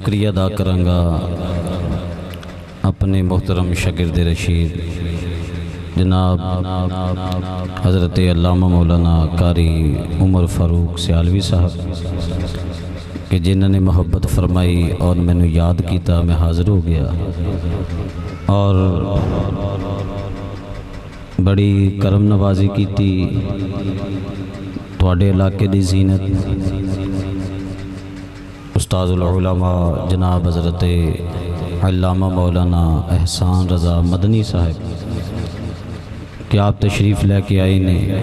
شکریہ ادا کرانگا اپنے محترم شاگرد رشید جناب حضرت علامہ مولانا قاری عمر فاروق سیالوی صاحب کہ جنہوں نے محبت فرمائی اور میں نے یاد کیتا میں حاضر ہو گیا اور بڑی کرم نوازی کیتی تواڈے علاقے دی زینت استاد العلماء جناب حضرت علامہ مولانا احسان رضا مدنی صاحب کہ آپ تشریف لے کے آئے نے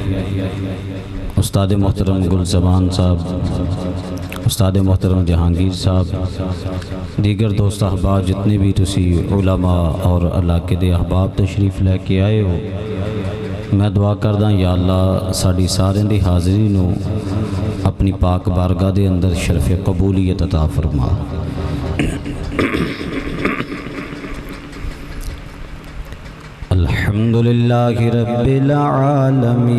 استاد محترم گل زبان صاحب استاد محترم جہانگیر صاحب دیگر دوست احباب جتنے بھی تسی علماء اور علاقے دے احباب تشریف لے کے آئے ہو میں دعا کردہ یا اللہ ساڑی سارے دی حاضری نو اپنی پاک بارگاہ دے اندر شرف قبولیت عطا فرما الحمدللہ رب العالمین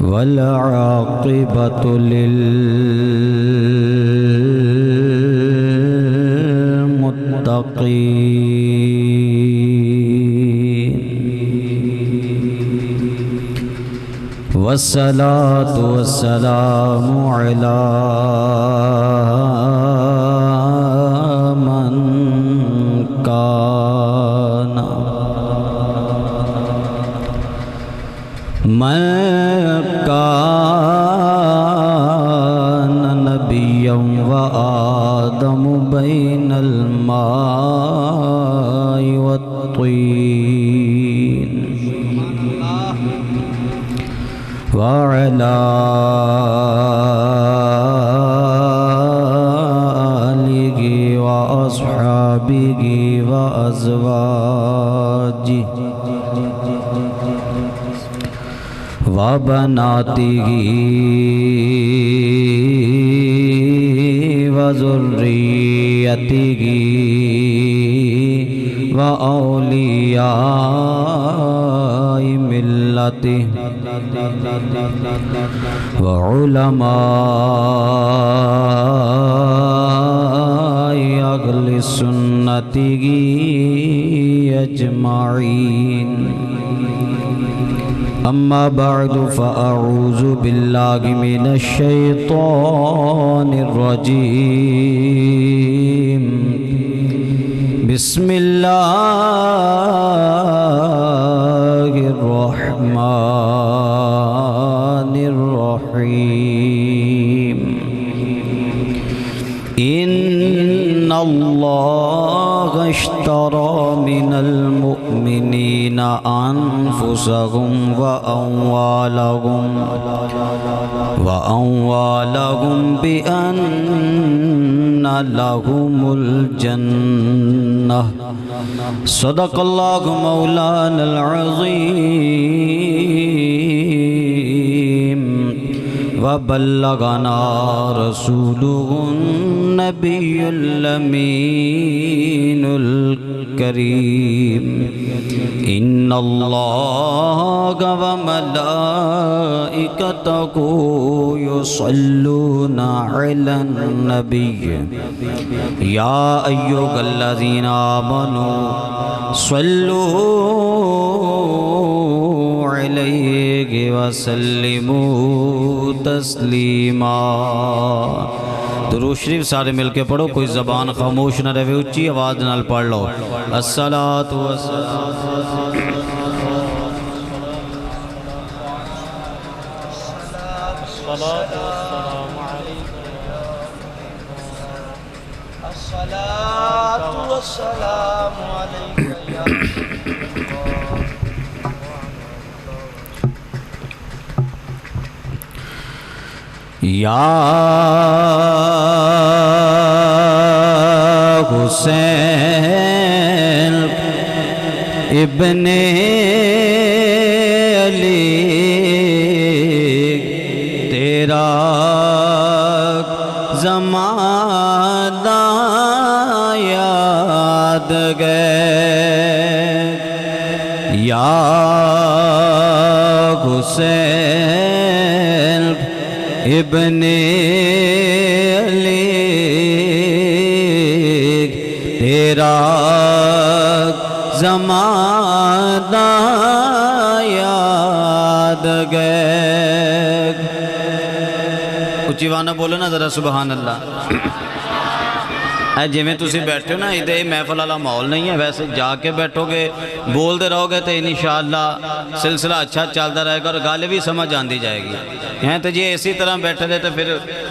والعاقبۃ والصلاة والسلام على من كان نبيا وآدم بين الماء والطين وعلى آله وأصحابه وأزواجه وبناته وذريته وأولياء ملته وعلماء أهل سنته أجمعين أما بعد فأعوذ بالله من الشيطان الرجيم بسم الله الرحمن الرحيم إن الله اشترى من المؤمنين أنفسهم وأموالهم بأن لهم الجنة صدق الله مولانا العظيم وبلغنا رسوله النبي الأمين الكريم إن الله وملائكته يصلون على النبي يا أيها الذين آمنوا صلوا عليه وسلموا تسلیما درود شریف سارے مل کے پڑھو کوئی زبان خاموش نہ رہے اچھی آواز نال پڑھ لو الصلاۃ والسلام یا حسین ابن علی تیرا زمانہ یاد گئے یا حسین ابن علی تیرا زمانہ یاد گئے. اچھی وانا بولو نا ذرا سبحان اللہ. جی میں تسی بیٹھے ہو نا ادھے محفل والا ماحول نہیں ہے, ویسے جا کے بیٹھو گے بول دے رہو گے تو انشاءاللہ سلسلہ اچھا چلتا رہے گا اور گالے بھی سمجھ آندی جائے گی. ہیں تو جی اسی طرح بیٹھے دے تو پھر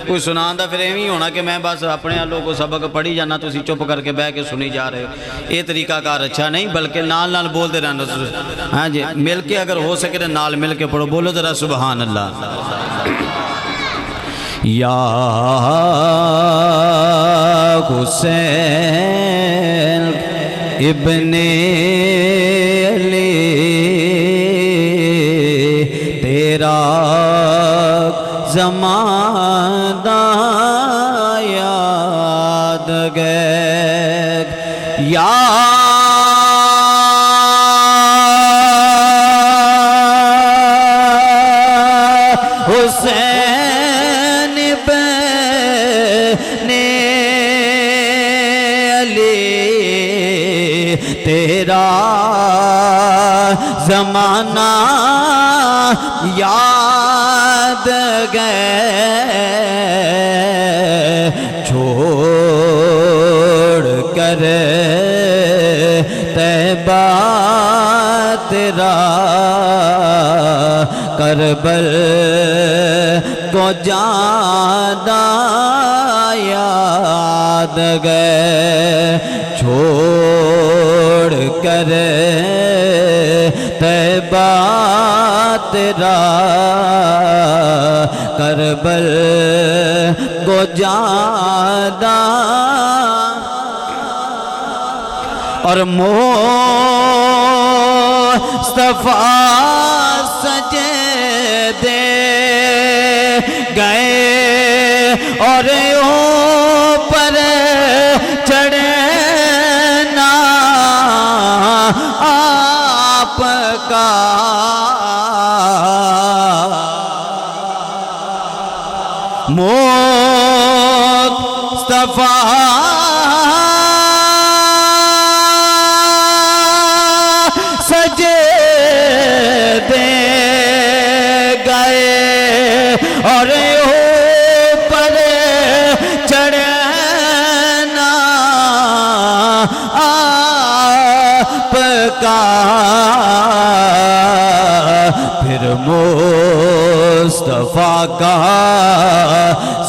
کوئی سنان دا پھر ایویں ہونا کہ میں بس اپنے آلوں کو سبق پڑھی جانا تسی چپ کر کے بہ کے سنی جا رہے ہو. یہ طریقہ کار اچھا نہیں, بلکہ نال نال بول دے رہنا. ہاں جی مل کے اگر ہو سکے تو نال مل کے پڑھو. بولو ذرا سبحان اللہ. یا حسین ابن علی تیرا زمانہ یاد گئے. یا حسین ابن علی تیرا زمانہ یاد گئے, چھوڑ کر طیبہ تیرا کربل کو جانا یاد گئے. چھوڑ کر طیبہ تیرا کربل کو جانا اور مصطفیٰ سجدے گئے اور اوپر چڑھنا آپ کا مصطفیٰ سجدے گئے اور اوپر چڑھنا آپ کا. پھر مصطفیٰ کا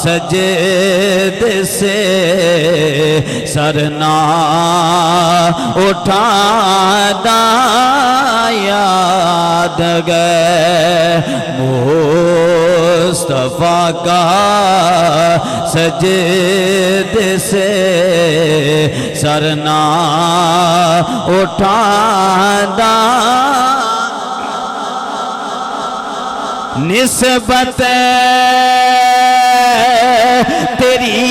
سجدے سے سرنا اٹھانا یاد گئے. مصطفیٰ کا سجدے سے سرنا اٹھانا نسبت تیری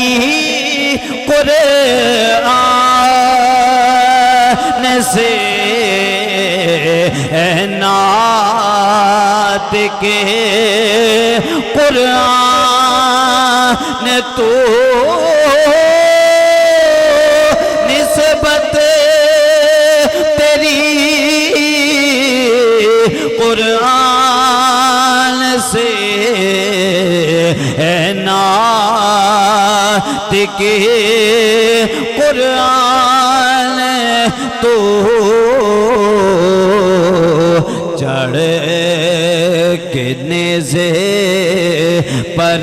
قرآن سے نعت کے قرآن تو نسبت تیری قرآن سے نعت کے قرآن تو چڑھ کے نیزے پر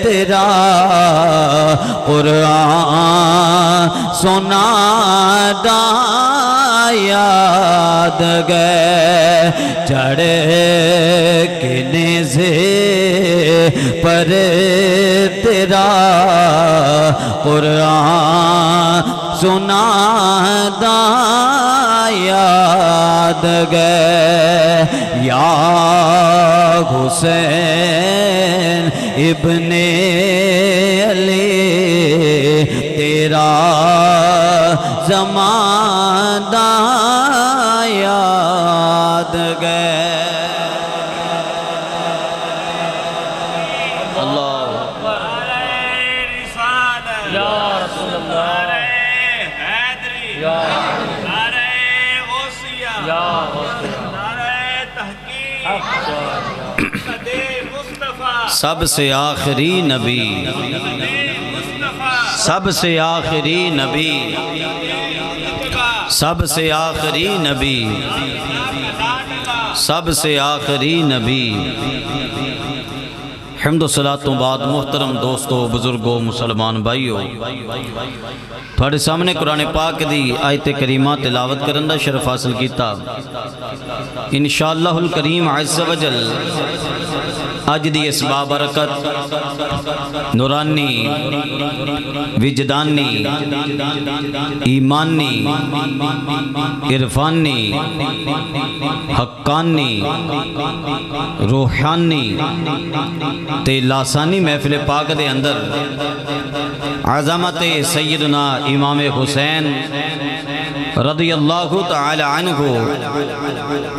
تیرا قرآن سنانا یاد گئے. چڑھ کے نیزے پر تیرا قرآن سنانا یاد گئے. یا حسین ابن علی تیرا زمانہ یاد گئے. سب سے آخری نبی، سب سے آخری نبی، سب سے آخری نبی، سب سے آخری نبی۔ حمد و صلاۃ و بعد محترم دوستو، بزرگوں، مسلمان بھائیو، تھوڑے سامنے قرآن پاک دی آیت کریمہ تلاوت کرن دا شرف حاصل کیتا۔ انشاءاللہ الکریم عز و جل اج دی اس بابرکت نورانی، وجدانی، ایمانی، عرفانی، حقانی، روحانی تے لاسانی محفل پاک دے اندر عظمت سیدنا امام حسین رضی اللہ تعالی عنہ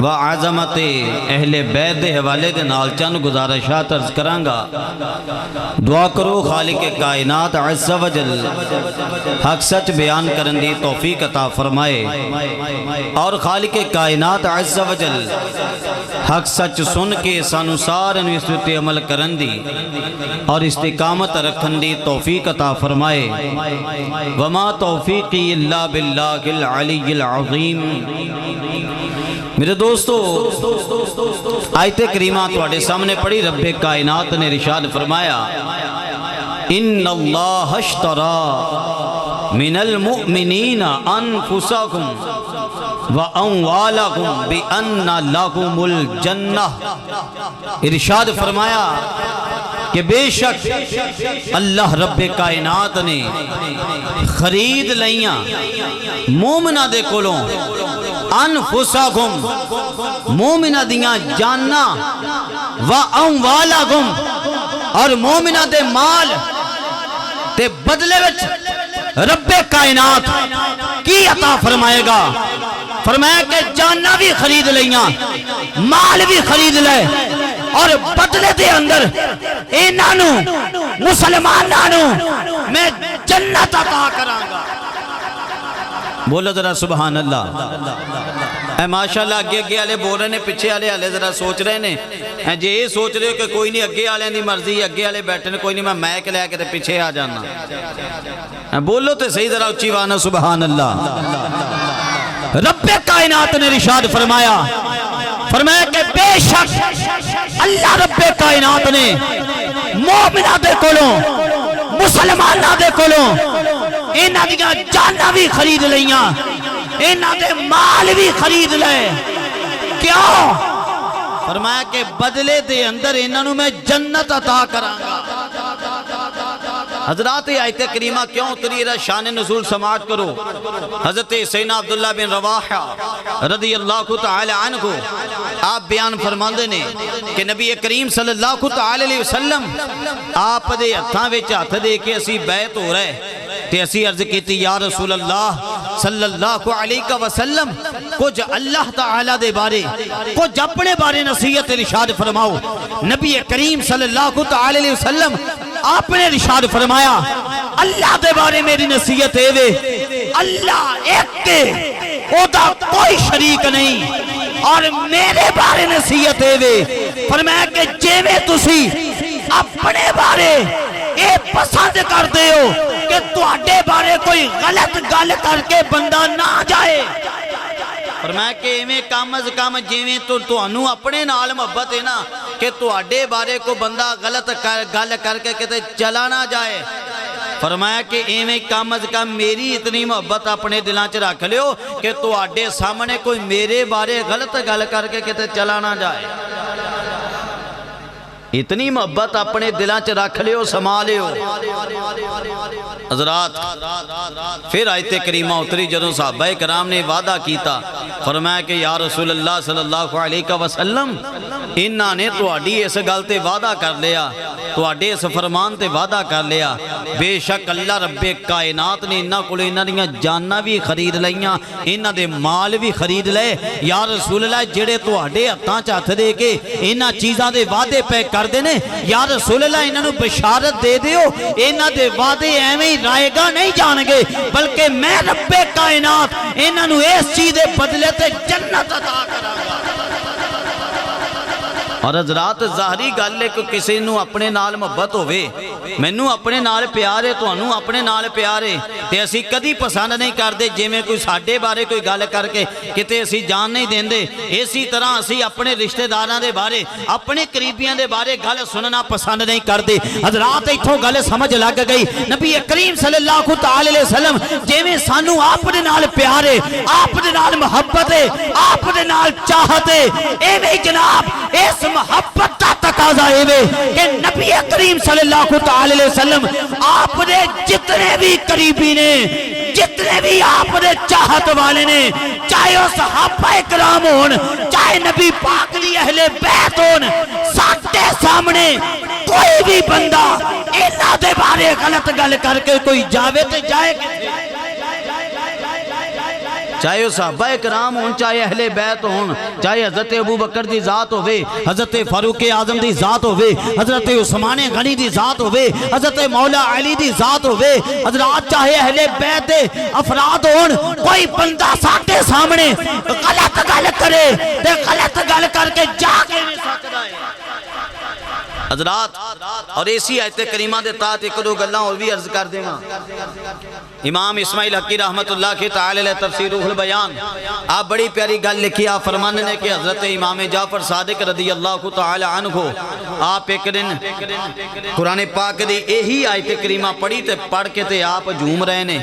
و عظمت اہل بیت دے حوالے دے نال چند گزارشات عرض کرانگا۔ دعا کرو خالق کائنات عز و جل حق سچ بیان کرن دی توفیق عطا فرمائے، اور خالق کائنات عز و جل حق سچ سن کے سانو سارے اس تے عمل کرن دی اور استقامت رکھن دی توفیق عطا فرمائے۔ وما توفیقی الا باللہ العلی العظیم۔ میرے دوستو، آیت کریمہ تواڈے سامنے پڑھی، رب کائنات نے ارشاد فرمایا، ان اللہ اشترى من المؤمنین انفسهم وَأَمْوَالَهُمْ بِأَنَّ لَهُمُ الْجَنَّةِ۔ ارشاد فرمایا کہ بے شک اللہ رب کائنات نے خرید لیاں مومنہ دے کولوں انفسہم، مومنہ دیاں جاننا، وَأَمْوَالَهُمْ، اور مومنہ دے مال تے بدلے وچ رب کائنات کی عطا فرمائے گا۔ فرمایا کہ جاننا بھی خرید لیاں، مال بھی خرید لے، اور بدلے دے اندر اینانو مسلمانانو میں جنت عطا کرانگا۔ بولو ذرا سبحان اللہ۔ اے ماشاءاللہ، اگے آلے بول رہے نے، پچھے آلے ذرا سوچ رہے نے۔ جے یہ سوچ رہے ہو کہ کوئی نہیں، اگے آلے دی مرضی، اگے آلے بیٹھے نے، کوئی نہیں، میں میک لے کے پیچھے آ جانا۔ بولو تے صحیح ذرا اچھی وانا سبحان اللہ۔ رب کائنات نے ارشاد فرمایا کہ بے شک اللہ رب کائنات نے مومنہ دے کولوں، مسلمانہ دے کولوں انہاں دیاں جاناں بھی خرید لیاں، انہاں دے مال بھی خرید لے۔ کیوں؟ فرمایا کہ بدلے دے اندر انہاں میں جنت عطا کرانگا۔ حضرات، آیت کریمہ کیوں اتری ہے؟ شان نزول سماعت کرو۔ حضرت سیدنا عبداللہ بن رواحہ رضی اللہ تعالی عنہ آپ بیان فرماندے نے کہ نبی کریم صلی اللہ تعالی علیہ وسلم آپ دے ہتھاں وچ ہتھ دے کے اسی بیعت ہو رہے تے اسی عرض کیتی، یا رسول اللہ صلی اللہ علیہ وسلم، کچھ اللہ تعالی دے بارے، کچھ اپنے بارے نصیحت ارشاد فرماؤ۔ نبی کریم صلی اللہ تعالی علیہ وسلم آپ نے ارشاد فرمایا، اللہ دے بارے میری نصیحت ہے وے، اللہ ایک کے، او دا کوئی شریک نہیں، اور میرے بارے نصیحت ہے وے۔ فرمایا کہ جے میں تسی اپنے بارے اے پسند کر دے ہو کہ تواڈے بارے کوئی غلط گل کر کے بندہ نہ جائے۔ فرمایا کہ ایویں کم از کم جیویں تو انو اپنے نال محبت ہے نا کہ تواڈے بارے کو بندہ غلط گل کر کے کتے چلا نہ جائے۔ فرمایا کہ ایویں کم از کم میری اتنی محبت اپنے دلاں چ رکھ لیو کہ تواڈے سامنے کوئی میرے بارے غلط گل کر کے کتے چلا نہ جائے۔ اتنی محبت اپنے دلاں چ رکھ لیو، سما لیو۔ حضرات، پھر آیت کریمہ اتری جدوں صحابہ کرام نے وعدہ کیتا، فرمایا کہ یا رسول اللہ صلی اللہ علیہ وسلم، انہاں نے تواڈی اس گل تے وعدہ کر لیا، تواڈے اس فرمان تے وعدہ کر لیا، بے شک اللہ رب کائنات نے انہاں کول انہاں دیاں جاناں بھی خرید لئیاں، انہاں دے مال بھی خرید لے۔ یا رسول اللہ، جڑے تواڈے ہتھاں چ ہتھ دے کے انہاں چیزاں دے وعدے پے کر دے نے، یا رسول اللہ انہاں نوں بشارت دے دیو، انہاں دے وعدے ایویں رائے گا نہیں جان گے، بلکہ میں رب کائنات انہاں نوں اس چیز دے بدلے تے جنت عطا کراں گا۔ اور حضرات ظاہری گل ہے کہ کسی نو اپنے نال محبت ہوئے، مینوں اپنے نال پیار ہے، تانوں اپنے نال پیار ہے، تے اسی کدی پسند نہیں کردے جویں کوئی ساڈے بارے کوئی گل کر کے کتے اسی جان نہیں دیندے، اسی طرح اسی اپنے رشتہ داراں دے بارے اپنے قریبیاں دے بارے گل سننا پسند نہیں کردے۔ حضرات ایتھوں گل سمجھ لگ گئی، نبی کریم صلی اللہ تعالی علیہ وسلم جویں سانوں آپ دے نال پیار ہے، آپ دے نال محبت ہے، آپ دے نال چاہت ہے، ایویں جناب اس محبت دا تقاضا ہے کہ نبی کریم صلی اللہ تعالی علیہ وسلم آپ دے جتنے بھی قریبی نے، جتنے بھی آپ دے چاہت والے نے، چاہے وہ صحابہ اکرام ہون، چاہے نبی پاک دی اہل بیت ہون، ساڈے سامنے کوئی بھی بندہ انہاں دے بارے غلط گل کر کے کوئی جاوے تے جائے کتھے، چاہے وہ صحابہ اکرام ہون، چاہے اہل بیت ہون، چاہے حضرت ابو بکر دی ذات ہوئے، حضرت فاروق اعظم دی ذات ہوئے، حضرت عثمان غنی دی ذات ہوئے، حضرت مولا علی دی ذات ہوئے، حضرات چاہے اہل بیت دے افراد ہون، کوئی بندہ ساڈے سامنے غلط گل کرے تے غلط گل کر کے جا کے نہیں سکدا ہے۔ حضرات اور اسی آیت کریمہ دے تحت ایک دو گلاں اور بھی عرض کر دیں گا۔ امام اسماعیل حقی رحمت اللہ کی تعالی علیہ تفسیر روح البیان آپ بڑی پیاری گل لکھی، آپ فرمانے نے کہ حضرت امام جعفر صادق رضی اللہ تعالی عنہ آپ ایک دن قرآن پاک دی یہی آیت کریمہ پڑھی تے پڑھ کے تے آپ جھوم رہے نے،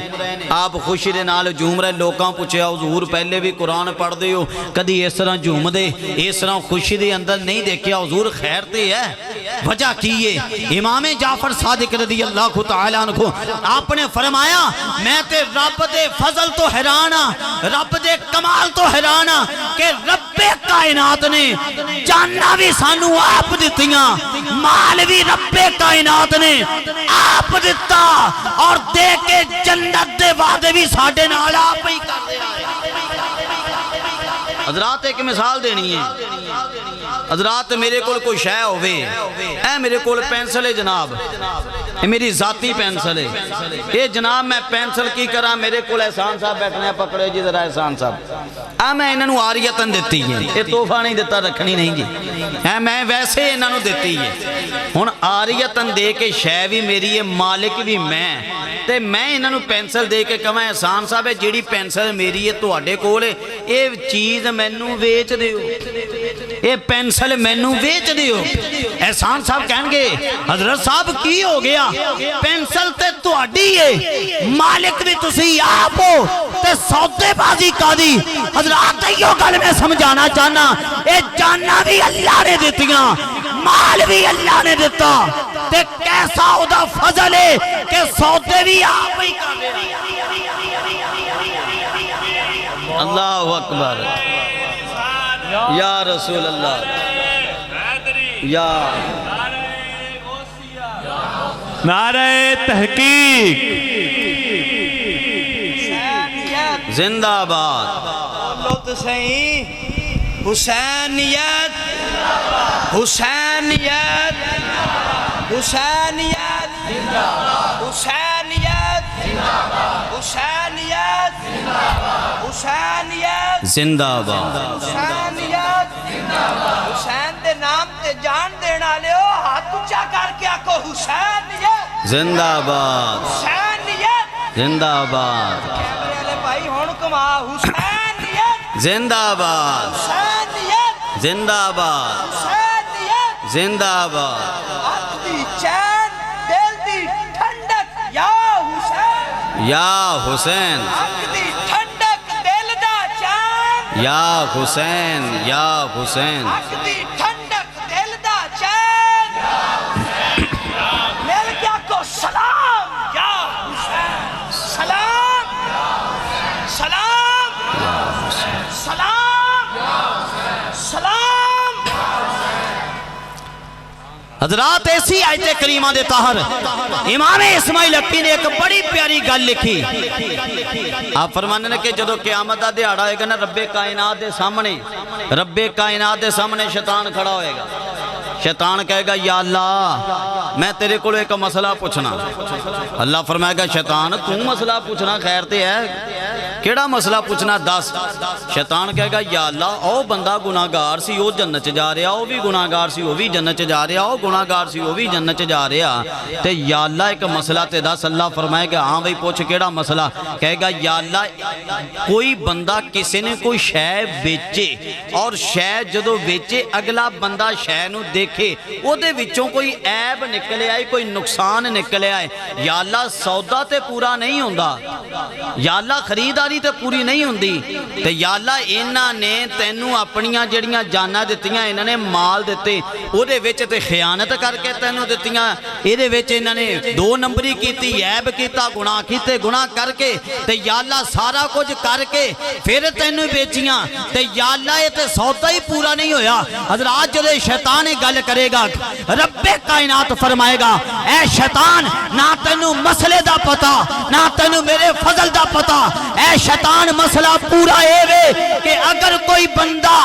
آپ خوشی دے نال جھوم رہے، لوکاں پوچھیا حضور پہلے بھی قرآن پڑھ دے ہو، کدی اس طرح جھوم دے، اس طرح خوشی دے اندر نہیں دیکھیا، حضور خیر تے ہے؟ وجہ کیے امام جعفر صادق رضی اللہ تعالی عنہ آپ نے فرمایا میں تے رب دے فضل تو حیرانا، رب دے کمال تو حیرانا کہ رب کائنات نے جاننا بھی سانو آپ دتیاں، مال بھی رب کائنات نے آپ دتا، اور دے کے جنت دے وعدے بھی ساڈے نال آپ ہی کر دے۔ حضرات ایک مثال دینی ہے، حضرات میرے کول کوئی شے ہوئے، اے میرے کول پینسل ہے جناب، اے میری ذاتی پینسل ہے، اے جناب میں پینسل کی کرا، میرے کول احسان صاحب بیٹھنے ہیں، پکڑے جی ذرا احسان صاحب، اے میں انہوں عاریتاً دیتی ہے، اے تحفہ نہیں دیتا، رکھنی نہیں جی، اے میں ویسے انہوں دیتی ہے، ہن عاریتاً دے کے شے بھی میری ہے، مالک بھی میں، تے میں انہوں پینسل دے کے کہاں احسان صاحب ہے جیڑی پینسل میری ہے تو اڈے کولے، اے چیز مینوں ویچ دیو، اے پینسل مینوں ویچ دیو۔ احسان صاحب کہیں گے حضرت صاحب کی ہو گیا، پینسل تے تو اڈی ہے، مالک بھی تسی آپ ہو، تے سودے بازی کا دی۔ حضرات یہ گل میں سمجھانا چاہنا، اے جانا بھی اللہ نے دیتیاں، مال بھی اللہ نے دیتا، تے کیسا او دا فضل ہے کہ سودے بھی آپ ہی کر رہے ہیں۔ اللہ اکبر، یا رسول اللہ، یا نعرہ تحقیق، زندہ باد، بولو تو صحیح، حسینیت، حسینیت، حسینیت، حسینیت، حسینیت، حسینیت، زندہ باد، حسینیت، حسین دے نام تے جان دینا لے ہو، ہاتھ اونچا کر کے آکو حسینیت، زندہ باد، حسینیت، زندہ باد، کیمرے والے بھائی ہون کما حسینیت، زندہ باد، حسینیت، زندہ باد، حسینیت، زندہ باد، ہاتھ دی چین دل دی ٹھنڈک یا حسین، یا حسین، ہاتھ دی ٹھنڈک دل دا چین، یا حسین، یا حسین، ہاتھ دی ٹھنڈک دل دا چین، مل گیا کو سلام یا حسین، سلام، سلام، سلام، سلام۔ حضرات ایسی آیت کریمہ دے تحر امام اسماعیل حقی نے ایک بڑی پیاری گل لکھی، آپ فرمانے نے کہ جدو قیامت دا دیہاڑا ہوئے گا نا، رب کائنات دے سامنے، رب کائنات دے سامنے شیطان کھڑا ہوئے گا، شیطان کہے گا یا اللہ میں تیرے کو ایک مسئلہ پوچھنا، اللہ فرمائے گا شیطان تو مسئلہ پوچھنا خیر تے ہے، کیڑا مسئلہ پوچھنا دس. شیطان کہے گا یا اللہ او بندہ گناہگار سی او جنت چ جا رہا, او بھی گناہگار سی او بھی جنت چ جا رہا, او گناہگار سی او بھی جنت چ جا رہا, تے یا اللہ ایک مسئلہ تے دس. اللہ فرمائے گا ہاں بھئی پوچھ کیڑا مسئلہ. کہے گا یا اللہ کوئی بندہ کسی نے کوئی شے بیچے اور شے جدو بیچے اگلا بندہ شے نو دیکھے او دے وچوں کوئی عیب نکلے آئے, کوئی نقصان نکلے آئے, یا اللہ سودا تے پورا نہیں ہوندا, یا اللہ خریداری تے پوری نہیں ہوندی, تے یا اللہ انہاں نے تینوں اپنیاں جڑیاں جانا دتیاں, انہاں نے مال دیتے او دے وچ تے خیانت کر کے تینوں دتیاں, اے دے وچ انہاں نے دو نمبری کیتی, عیب کیتا, گناہ کیتے, گناہ کر کے تے یا اللہ سارا کچھ کر کے پھر تینوں بیچیاں, تے یا اللہ یہ تے سودا ہی پورا نہیں ہویا. حضرات جدے شیطان گل کرے گا رب کائنات فرمائے گا اے شیطان نہ تینوں مسئلے دا پتا نہ تینوں میرے فضل دا پتا. اے شیطان مسئلہ پورا اے وے کہ اگر کوئی بندہ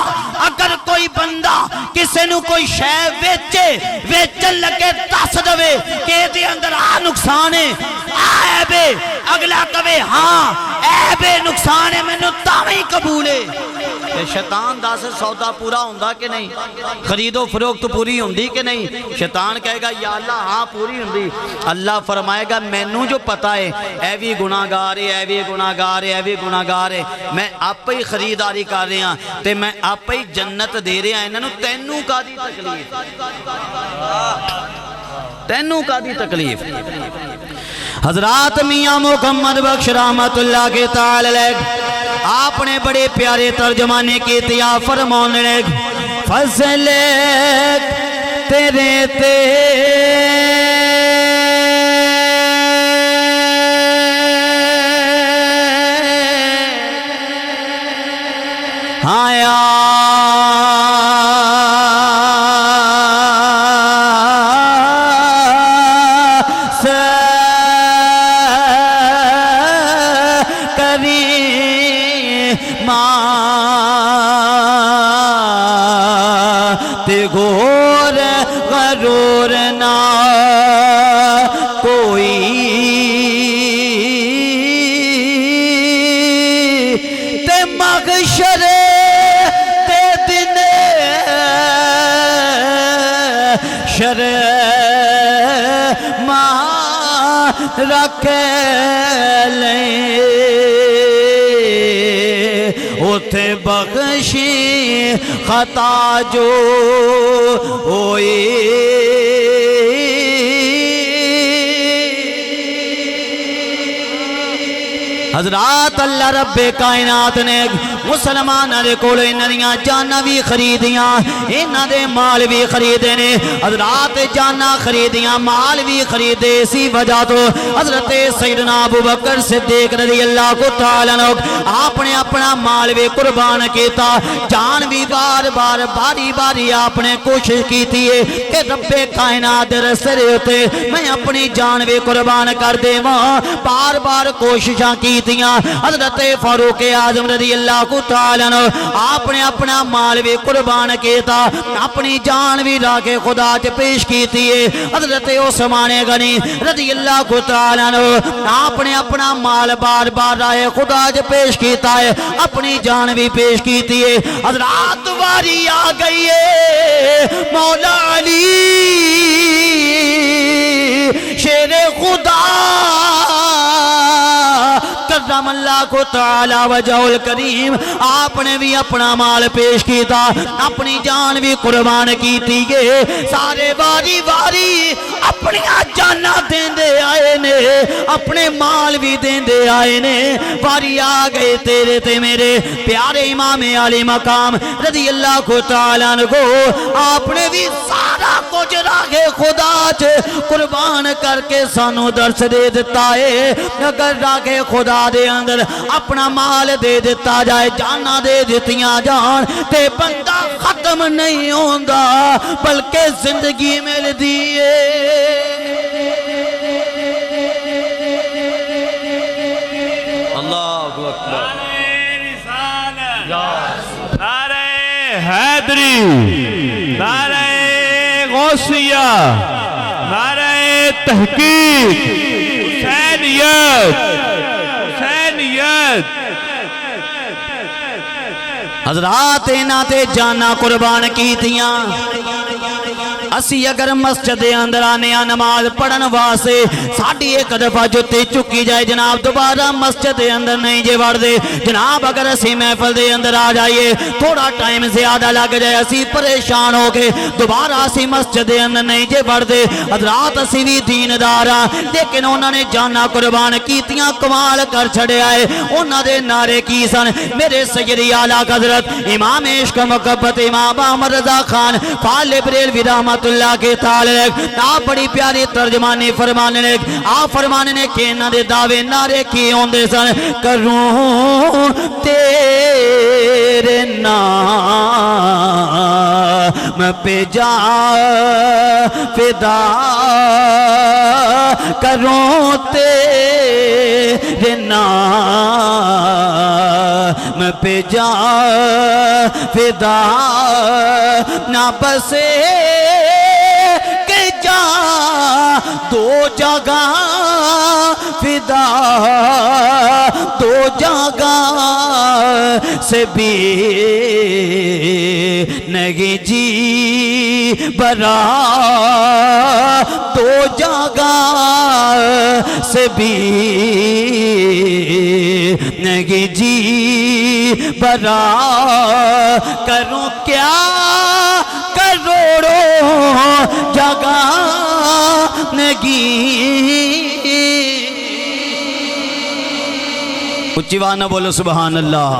کسے نو کوئی شے ویچن لگے دس دوے کہ دے اندر آ نقصان ہے, آ عیبے, اگلا کہے ہاں عیبے نقصان ہے میں تاویں قبول ہے. شیطان دس سودا پورا ہوندہ کہ نہیں, خرید و فروخت پوری ہوندی کہ نہیں. شیطان کہے گا یا اللہ ہاں پوری ہوندی. اللہ فرمائے گا مینوں جو پتا ہے اے بھی گناہگار ہے, اے بھی گناہگار ہے, اے بھی گناہگار ہے, میں آپ ہی خریداری کر رہے ہیں تے میں آپ ہی جنت دے رہے ہیں, انہوں تینوں کا دی تکلیف, تینوں کا دی تکلیف. حضرات میاں محمد بخش رحمت اللہ کے تعالی علیہ آپ نے بڑے پیارے ترجمانے کی تیا فرمانے لگ فضل تیرے تے آیا غور غرور نہ کوئی تے محشر تے دن شر ماں رکھ لیں اتے بخشی خطا جو ہوئی. حضرات اللہ رب کائنات نے مسلمان دے کول انہاں جاناں بھی خریدیاں, انہاں دے مال بھی خریدے نے. حضرات جاناں خریدیاں, مال بھی خریدے, اسی وجہ تو حضرت سیدنا ابو بکر صدیق رضی اللہ کو تعالی عنہ آپ نے اپنا مال بھی قربان کیتا, جان بھی بار بار باری باری آپ نے کوشش کیتی ہے کہ رب کائنات دے رستے ہوتے میں اپنی جان بھی قربان کر دے ماں, بار بار کوششاں کی. حضرت فاروق اعظم رضی اللہ کو تعالی عنہ آپ نے اپنا مال بھی قربان کیتا, اپنی جان بھی لا کے خدا سے پیش کیتی ہے. حضرت عثمان غنی رضی اللہ کو تعالی عنہ آپ نے اپنا مال بار بار رائے خدا سے پیش کیتا ہے, اپنی جان بھی پیش کیتی ہے. حضرات واری آ گئی ہے مولا علی شیر خدا کرم اللہ کو تعالی وجہ الکریم آپ نے بھی اپنا مال پیش کیتا, اپنی جان بھی قربان کیتی گے. سارے واری واری اپنی جانا دیندے آئے نے, اپنے مال بھی دیندے آئے نے. واری آ گئے تیرے تے میرے پیارے امام علی مقام رضی اللہ کو تعالی عنہ کو, آپ نے بھی سارا کچھ راہ خدا چ قربان کر کے سانو درس دے دیتا ہے. اگر راہ خدا دے اندر اپنا مال دے دیتا جائے, جانا دے دیتیاں جان تے بندہ ختم نہیں ہوندا بلکہ زندگی مل دیئے. اللہ اکبر. نعرہ حیدری, نعرہ غوثیہ, نعرہ تحقیق, حسینیت, حضرات انہاں تے جانا قربان کیتیاں اسی اگر مسجد دے اندر آنے نماز پڑھن واسطے ساڈی ایک دفعہ جُتی چکی جائے جناب دوبارہ مسجد دے اندر نہیں جے وڑ دے جناب اگر اسی محفل دے اندر آ جائیے تھوڑا ٹائم زیادہ لگ جائے اسی پریشان ہو کے دوبارہ اسی مسجد دے اندر نہیں جے وڑ دے حضرات اسی بھی دیندار ہاں لیکن انہوں نے جانا قربان کیتیاں کمال کر چھڑے آئے انہوں نے نعرے کی سن میرے سیدی اعلیٰ حضرت امام عشق محبت امام احمد رضا خان فال بریلوی رحمت اللہ کے تعلق آپ بڑی پیاری ترجمانی فرمانے لگے آپ فرمانے نے کہ انہوں نے دعوے نعرے کی ہوندے سن کروں تیرے نام پہ جا فدا کروں تیرے نام پہ جا فدا نہ بسے کہ جا دو جگہ فدا دو جگہ سے بھی نہیں جی برا دو جگہ سے بھی نہیں جی برا کروں کیا کروڑوں جگہ نگی اچھی وانہ بولو سبحان اللہ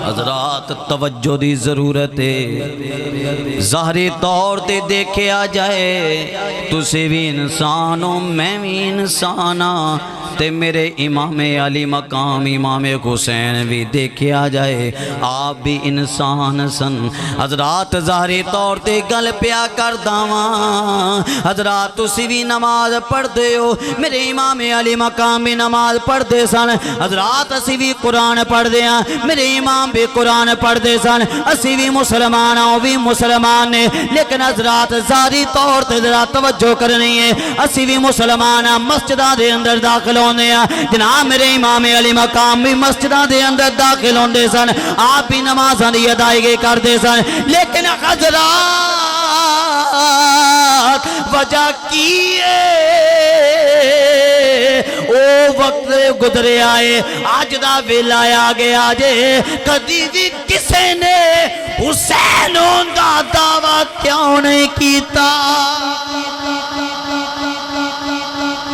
حضرات توجہ دی ضرورت ہے ظاہری طور تے دیکھے آ جائے تُسے بھی انسان ہو میں بھی انسان ہاں تے میرے امام علی مقام امام حسین بھی دیکھے آ جائے آپ بھی انسان سن حضرات ظاہری طور تے گل پیا کر داواں حضرات تسی بھی نماز پڑھ دے ہو میرے امام علی مقام بھی نماز پڑھ دے سن حضرات اسی بھی قرآن پڑھ دے ہیں میرے امام بھی قرآن پڑھ دے سن اسی بھی مسلمان ہوں بھی مسلمان نے لیکن حضرات ظاہری طور تے ذرا توجہ کرنی ہے اسی بھی مسلمان ہیں مسجدہ دے اندر داخل ہونے ہیں جناب میرے امام علی مقام بھی مسجدہ دے اندر داخل ہوندے سن آپ بھی نمازاں دی ادائیگی کر دے سن لیکن حضرات وجہ کی ہے او وقت گزرے آئے آج دا ویلا آ گیا جے کدی بھی کسے نے حسین دا دعویٰ کیوں نہیں کیتا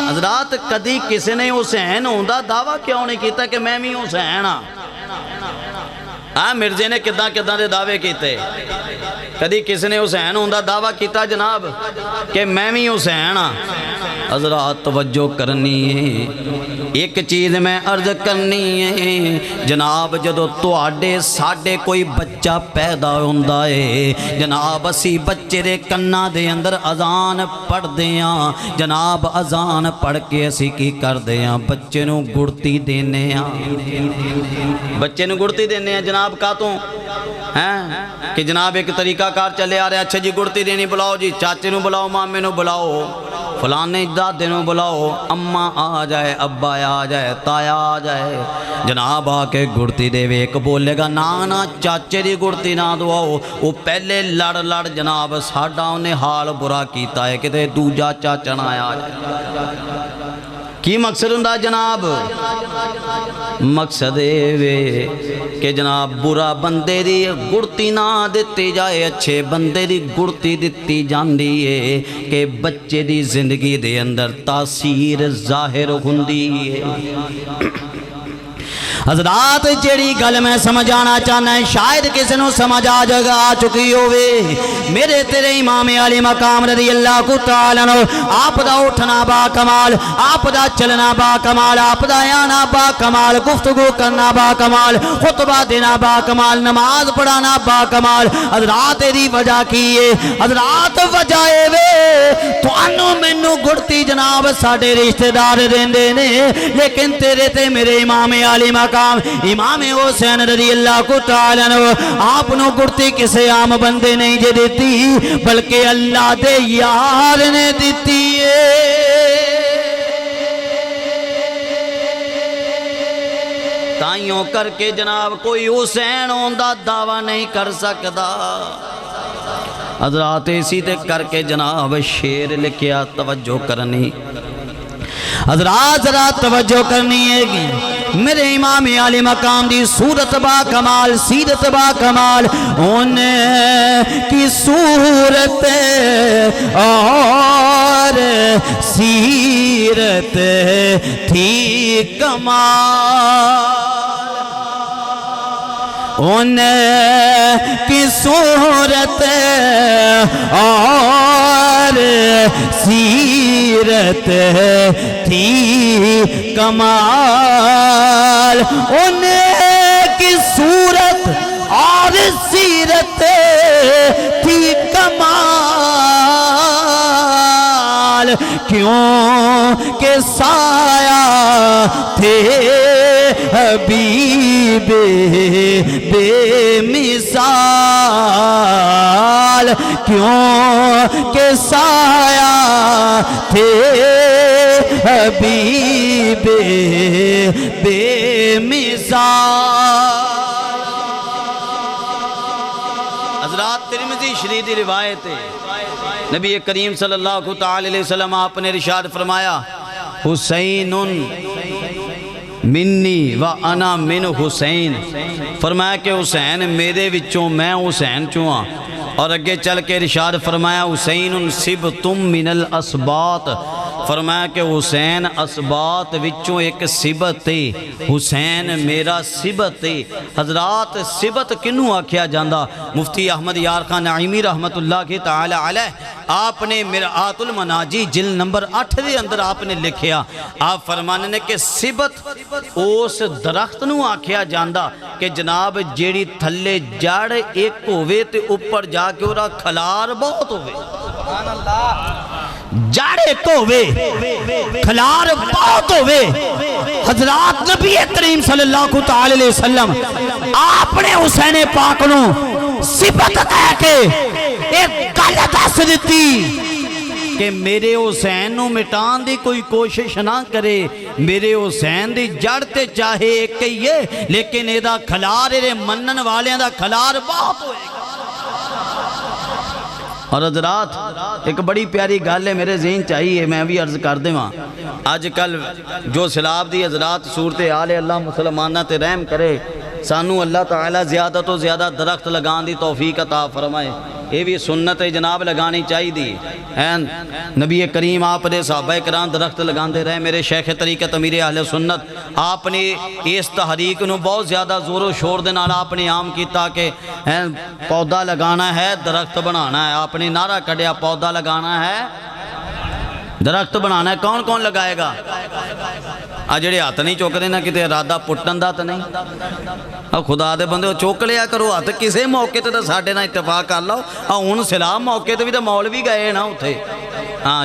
حضرات کدی کسی نے حسین ہوندا دعویٰ کیوں نہیں کیتا کہ میں بھی حسین ہاں مرزے نے کداں کداں دے دعوے کیتے کدی کسی نے حسین ہوندا دعویٰ کیتا جناب کہ میں بھی حسین ہاں حضرات توجہ کرنی ہے ایک چیز میں عرض کرنی ہے جناب جدو تواڈے ساڈے کوئی بچہ پیدا ہوندا ہے جناب اسی بچے دے کناں دے اندر اذان پڑھ دیاں جناب اذان پڑھ کے اسی کی کر دیاں بچے نو گڑتی دینے ہاں بچے نو گڑتی دینے ہیں جناب کا تو ہیں کہ جناب ایک طریقہ کار چلے آ رہے اچھا جی گڑتی دینی بلاؤ جی چاچے نو بلاؤ مامے نو بلاؤ فلانے دادے نو بلاؤ اماں آ جائے ابا آ جائے تایا آ جائے جناب آ کے گڑتی دے وے ایک بولے گا نا چاچے دی گڑتی نہ دعاؤ وہ پہلے لڑ جناب ساڈا انہیں حال برا کیتا ہے کہ تے دوجا چاچا نہ آیا جائے کی مقصد ہوندا جناب مقصد وے کہ جناب برا بندے دی گڑتی نہ دتی جائے اچھے بندے دی گڑتی دتی جاندی ہے کہ بچے دی زندگی دے اندر تاثیر ظاہر ہوندی ہے حضرات جیڑی گل میں سمجھانا چاہنا ہے شاید کسی نو سمجھ آ چکی ہوئے میرے تیرے امام علی مقام رضی اللہ کو تعالیٰ عنہ آپ دا اٹھنا با کمال آپ دا چلنا با کمال آپ دا آنا با کمال گفتگو کرنا با کمال خطبہ دینا با کمال نماز پڑھانا با کمال حضرات دی وجہ کیے حضرات وجہ وے تو انو مینو گھڑتی جناب ساڑھے رشتہ دار دیندے نے لیکن تیرے تے میرے امام علی مقام امام حسین رضی اللہ کو تعالیٰ عنہ آپ نو گھڑتی کسے عام بندے نہیں جے دیتی بلکہ اللہ دے یار نے دیتی ہے تائیوں کر کے جناب کوئی حسین ہوندا دعویٰ نہیں کر سکدا حضرات اسی تے کر کے جناب شیر لکھیا توجہ کرنی حضرات ذرا توجہ کرنی ہے گی میرے امام عالی مقام دی صورت با کمال سیرت با کمال ان کی صورت اور سیرت تھی کمال ان کی صورت اور سیرت تھی کمال ان کی صورت اور سیرت تھی کمال کیوں کہ سایہ تھے حبیب بے مثال کیوں کہ سایہ تھے حبیب بے مثال حضرات ترمذی شریف کی روایت ہے نبی کریم صلی اللہ تعالی علیہ وسلم آپ نے ارشاد فرمایا حسین منی و انا من حسین فرمایا کہ حسین میرے وچوں میں حسین چواں اور اگے چل کے ارشاد فرمایا حسین سبتم من الاسباط فرمایا کہ حسین اسباط وچوں ایک سبت ہے حسین میرا سبت ہے حضرات سبت کنوں آکھیا جاندہ مفتی احمد یار خان نعیمی رحمت اللہ کی تعالی علیہ آپ نے مرآت المناجی جلد نمبر 8 دے اندر آپ نے لکھیا آپ فرمانے نے کہ سبت اس درخت نو آکھیا جاندہ کہ جناب جیڑی تھلے جڑ ایک ہوئے تے اوپر جا کے اور کھلار بہت ہوئے سبحان اللہ جڑ ایک ہوئے کھلار بہت ہوئے حضرات نبی کریم صلی اللہ تعالی علیہ وسلم آپ نے حسین پاک نو سبت کہہ کے ایک گل دس دیتی کہ میرے حسین نو مٹان دی کوئی کوشش نہ کرے میرے حسین دی جڑ تے چاہے ایک کہیے لیکن ایدہ کھلار ایرے منن والے دا کھلار بہت ہوئے گا اور حضرات ایک بڑی پیاری گل ہے میرے ذہن چاہیے میں بھی عرض کر دے وہاں آج کل جو سلاب دی حضرات صورتحال اللہ مسلمانہ تے رحم کرے سانو اللہ تعالیٰ زیادہ تو زیادہ درخت لگان دی توفیق عطا فرمائے یہ بھی سنت جناب لگانی چاہی دی نبی کریم آپ نے صحابہ کرام درخت لگان دے رہے میرے شیخ طریقت امیر اہل سنت آپ نے اس تحریک نو بہت زیادہ زور و شور دے نال آپ نے عام کیتا کہ پودا لگانا ہے درخت بنانا ہے آپ نے نعرہ کڑیا پودا لگانا ہے درخت بنانا ہے کون کون لگائے گا جڑے ہاتھ نہیں چوک رہے نا کتے ارادہ پٹن دا تو نہیں خدا دے بندے چوک لیا کرو ہاتھ کسے موقع تے تو ساڑھے نہ اتفاق کر لو ہون سلام موقع تے بھی تو مولوی گئے نا اتھے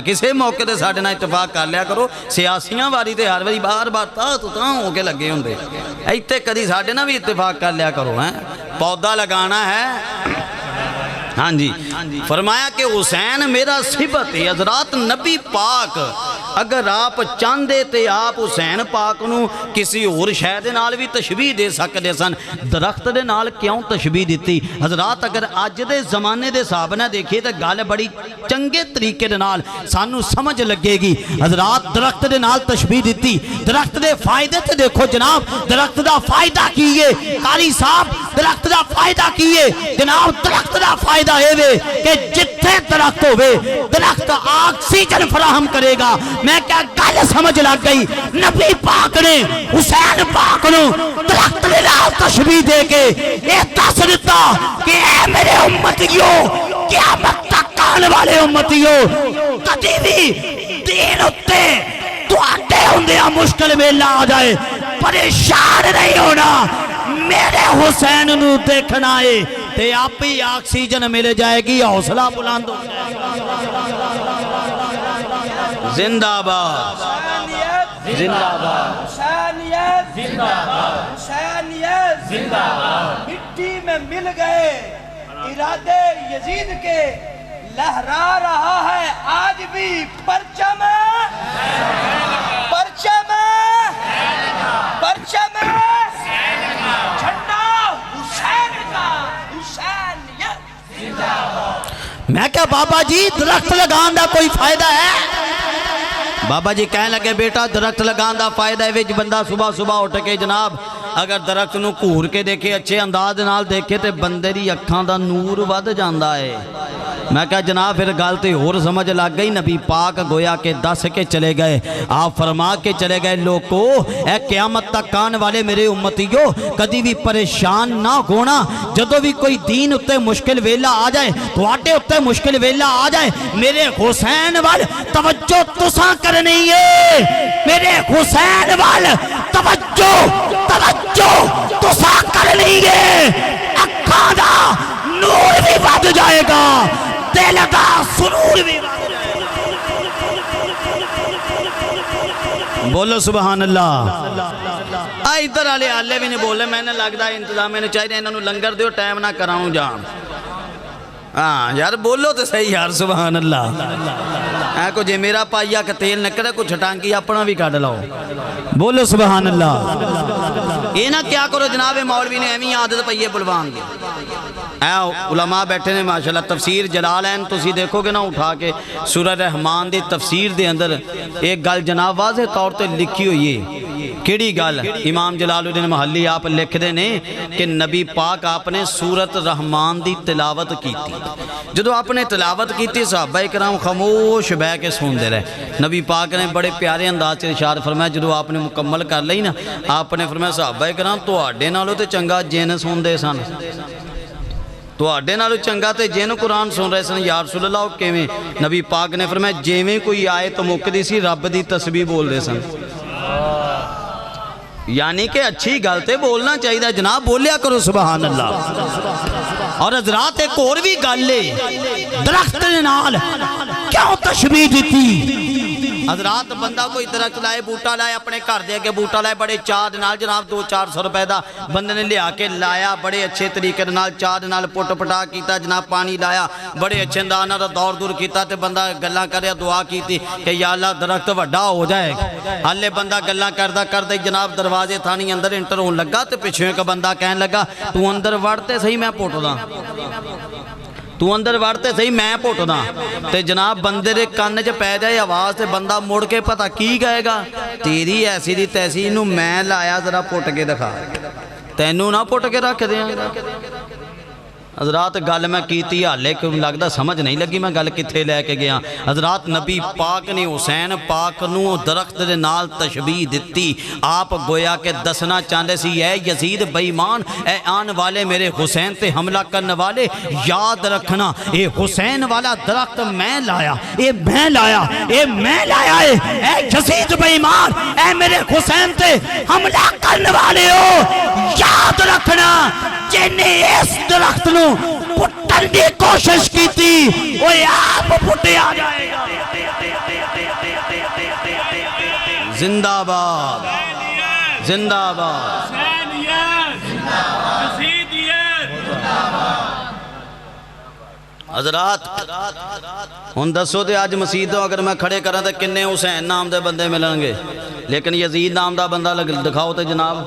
کسے موقع تے ساڑھے نہ اتفاق کر لیا کرو سیاسیاں واری تے ہر واری بار بار تا ہو کے لگے ہوں دے ایتے کدی ساڑھے نہ بھی اتفاق کر لیا کرو پودا لگانا ہے ہاں جی فرمایا کہ حسین میرا صفت ہے حضرات نبی پاک اگر آپ چاندے تے آپ حسین پاک نو کسی اور شے دے نال بھی تشبیح دے سکتے سن درخت دے نال کیوں تشبیح دیتی حضرات اگر آج دے زمانے دے صاحب نے دیکھئے تے گال بڑی چنگے طریقے دے نال سانو سمجھ لگے گی حضرات درخت دے نال تشبیح دیتی درخت دے فائدے تے دیکھو جناب درخت دا فائدہ کیے قاری صاحب درخت دا فائدہ کیے جناب درخت دا فائدہ کہ جتنے درخت ہوئے درخت آکسیجن فراہم کرے گا میں کیا گل سمجھ لگ گئی نبی پاک نے حسین پاک نو درخت نے نال تشبیح دے کے یہ دس دیتا کہ اے میرے امتیوں قیامت تک آنے والے امتیوں کدی بھی دین اتے تو آتے ہوندیا مشکل میں لا جائے پریشان نہیں ہونا میرے حسین نو دیکھنا ہے تے آپ ہی آکسیجن مل جائے گی حوصلہ بلند ہو زندہ باد زندہ باد حسینیت زندہ باد حسینیت زندہ باد مٹی میں مل گئے ارادے یزید کے لہرا رہا ہے آج بھی پرچم پرچم پرچم میں کہا بابا جی درخت لگان دا کوئی فائدہ ہے؟ بابا جی کہنے لگے بیٹا درخت لگان دا فائدہ ہے وچ بندہ صبح صبح اٹھ کے جناب اگر درخت نو گھور کے دیکھے اچھے انداز نال دیکھے تے بندے دی اکھاں دا نور ود جاندا ہے۔ میں کہا جناب پھر گل تے اور سمجھ لگ گئی۔ نبی پاک گویا کہ دس کے چلے گئے، آپ فرما کے چلے گئے لوگو اے قیامت تک آنے والے میرے امتیو کدی بھی پریشان نہ ہونا، جدو بھی کوئی دین اتے مشکل ویلا آ جائے تو آٹے اتے مشکل ویلا آ جائے میرے حسین وال توجہ تساں کرنی ہے، میرے حسین وال توجہ تساں کرنی ہے، اکھاں دا نور بھی ود جائے گا، دل دا سرور بھی ود جائے گا۔ بولو سبحان اللہ۔ ادھر والے آلے بھی نہیں بولے، میں نے لگتا انتظام میں نے چاہیے انہوں لنگر دیو ٹائم نہ کراؤں جان۔ ہاں یار بولو تو صحیح یار سبحان اللہ۔ اے کو جے میرا پائیا کہ تیل نکلے کو چھٹانکی اپنا بھی کاٹ لاؤ، بولو سبحان اللہ۔ یہ نہ کیا کرو جناب مولوی نے ایمی عادت پئیے بلوان دی۔ اے علماء بیٹھے نے ماشاءاللہ تفسیر جلالین تسی دیکھو گے نا اٹھا کے سورہ رحمان دی تفسیر دے اندر ایک گل جناب واضح طور تے لکھی ہوئی ہے۔ کیڑی گل؟ امام جلال الدین محلی آپ لکھ دے نے کہ نبی پاک آپ نے سورت رحمان دی تلاوت کی تھی، جدو آپ نے تلاوت کی تھی صحابہ کرام خاموش بہ کے سن دے رہے۔ نبی پاک نے بڑے پیارے انداز سے ارشاد فرمایا جدو آپ نے مکمل کر لئی نا آپ نے فرمایا صحابہ کرام تو آڈے نالو تے چنگا جن سن دے سن، تو آڈے نالو چنگا تے جن قرآن سن رہے سن یا رسول اللہ کے میں نبی پاک نے فرمایا جیویں کوئی آئے تو مکدی سی رب دی تسبیح بول دے سن۔ یعنی کہ اچھی گلتے بولنا چاہیے جناب، بولیا کرو سبحان اللہ۔ اور حضرات ایک اور بھی گل لے درخت نال کیوں تشبیہ دیتی؟ حضرات بندہ کوئی درخت لائے بوٹا لائے اپنے گھر دے کے بوٹا لائے بڑے چاہ نال جناب 200-400 روپے دا بندے نے لیا کے لایا بڑے اچھے طریقے نال چاہ نال پٹ پٹا کیتا جناب پانی لایا بڑے اچھے انداز نال دور دور کیتا تے بندہ گلاں کریا دعا کیتی کہ یا اللہ درخت وڈا ہو جائے گا۔ حالے بندہ گلاں کردا جناب دروازے تھانی اندر انٹر ہون لگا تے پیچھے کا بندہ کہنے لگا تو اندر وڑتے صحیح میں پٹ دا، تو اندر وڑتے صحیح میں پٹ دا۔ تے جناب بندے دے کان چ پے جائے آواز تے بندہ مڑ کے پتہ کی گئے گا تیری ایسی دی تیسی نو میں لایا ذرا پٹ کے دکھا، تینوں نہ پٹ کے رکھ دیاں۔ حضرات گل میں کیتی حالے کہ لگدا سمجھ نہیں لگی میں گل کتھے لے کے گیا۔ حضرات نبی پاک نے حسین پاک نو درخت دے نال تشبیہ دتی، آپ گویا کہ دسنا چاہندے سی اے یزید بے ایمان اے آن والے میرے حسین تے حملہ کرنے والے یاد رکھنا اے حسین والا درخت میں لایا، اے میں لایا، اے میں لایا اے یزید بے ایمان اے میرے حسین تے حملہ کرنے والے ہو یاد رکھنا جن اس درخت نو پٹن دی کوشش کی تھی وہ آپ پٹے آ جائے گا۔ زندہ باد زندہ باد حضرات ہن دسو دے آج مسیدوں اگر میں کھڑے کریں تو کنے حسین نام دے بندے ملیں گے، لیکن یزید نام دا بندہ دکھاؤ تے جناب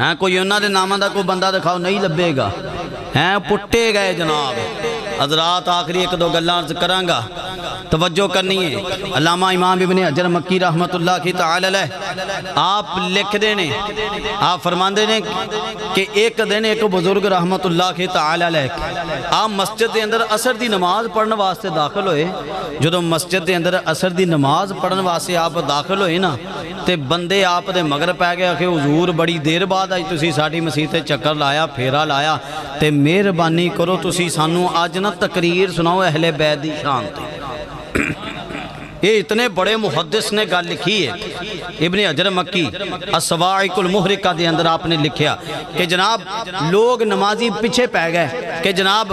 ہیں کوئی انہاں دے نامہ دا کوئی بندہ دکھاؤ نہیں لبے گا، ہیں پٹے گئے جناب۔ حضرات آخری ایک دو گلاں کراں گا توجہ کرنی ہے۔ علامہ امام ابن حجر مکی رحمت اللہ کی تعالی علیہ آپ لکھ دینے آپ فرمان دینے کہ ایک دن ایک بزرگ رحمت اللہ کی تعالی علیہ آپ مسجد دے اندر عصر دی نماز پڑھنے واسطے داخل ہوئے، جدو مسجد دے اندر عصر دی نماز پڑھنے واسطے آپ داخل ہوئے نا تے بندے آپ دے مگر پہ گئے کہ حضور بڑی دیر بعد آج تسی ساڑھی مسیح تے چکر لایا پھیرا لایا تے مہربانی کرو تسی سانو آج نا تقریر سناؤ اہل بیت دی شان تے۔ یہ اتنے بڑے محدث نے گل لکھی ہے ابن حجر مکی الصواعق المحرقہ دے اندر آپ نے لکھیا کہ جناب لوگ نمازی پیچھے پہ گئے کہ جناب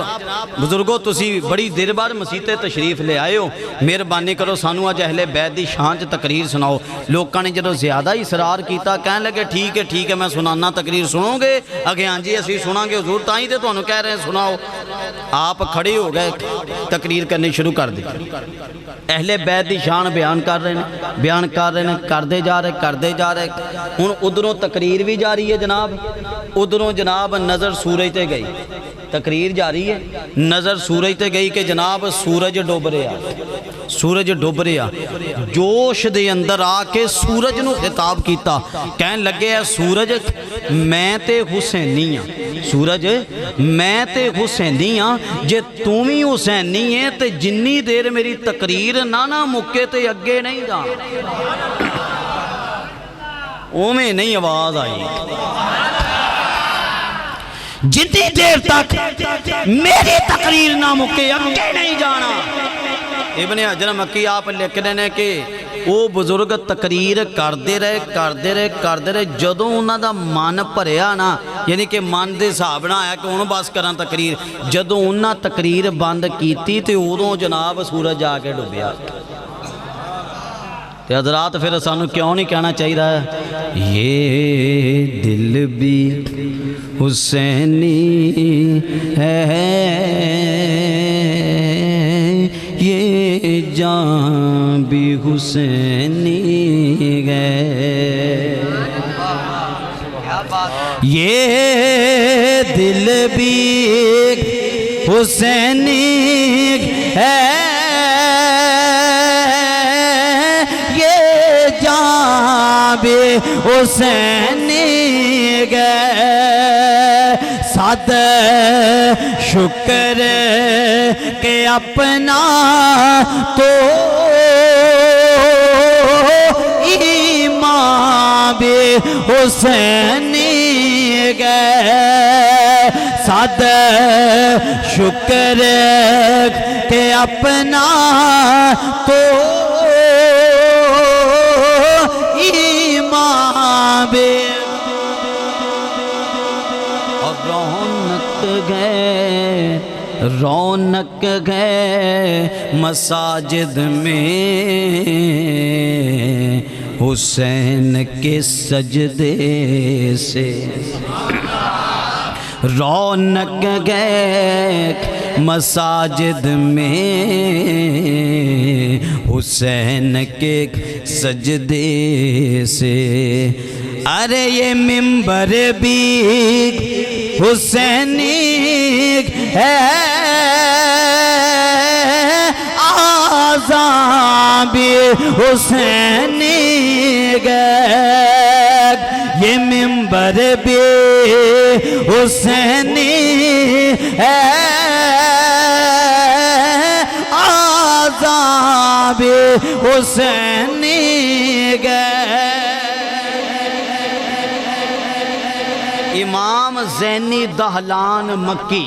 بزرگوں تسی بڑی دیر بعد مسیح تے تشریف لے آئے ہو، مہربانی کرو سانو اج اہل بیت دی شان چ تقریر سناؤ۔ لوکاں نے جدو زیادہ اصرار کیتا کہنے لگے ٹھیک ہے میں سنانا تقریر سنو گے؟ اگے ہاں جی اسی سناں گے حضور تائیں تے تانوں کہہ رہے ہیں سناؤ۔ آپ کھڑے ہو گئے تقریر کرنی شروع کر دی، اہل بیت دی شان بیان کر رہے ہیں کردے جا رہے ہن ادھروں تقریر بھی جاری ہے جناب، ادھروں جناب نظر سورج تے گئی تقریر جاری ہے نظر سورج تے گئی کہ جناب سورج ڈوب رہا سورج ڈوب رہا جوش دے اندر آ کے سورج نو خطاب کیتا کہن لگے ہے سورج میں تے حسینی ہاں سورج میں تے حسینی ہاں جے تم ہی حسینی ہے تے جنی دیر میری تقریر نہ مکے تے اگے نہیں جا اومیں نہیں آواز آئی جتنی دیر تک میری تقریر نہ مکے اگے نہیں جانا ابن حجر مکی آپ لکھ رہے ہیں کہ وہ بزرگ تقریر کردے رہے جدوں انہاں دا من بھریا نا یعنی کہ من دے حساب نہ آیا کہ انہوں بس کراں تقریر جدوں انہاں تقریر بند کیتی تے ادوں جناب سورج آ کے ڈوبیا تے حضرات پھر سانوں کیوں نہیں کہنا چاہیے یہ دل بھی حسینی ہے یہ جان بھی حسینی ہے یہ دل بھی حسینی ہے یہ جان بھی حسینی ہے ساتھ شکر کہ اپنا تو ایمان بھی حسینی گئے ساتھ شکر کہ اپنا تو ایمان بھی رونق گئے مساجد میں حسین کے سجدے سے رونق گئے مساجد میں حسین کے سجدے سے ارے یہ ممبر بھی حسینی ہے آذان بھی حسینی ہے یہ ممبر بھی حسینی ہے آذان بھی حسینی ہے امام زینی دہلان مکی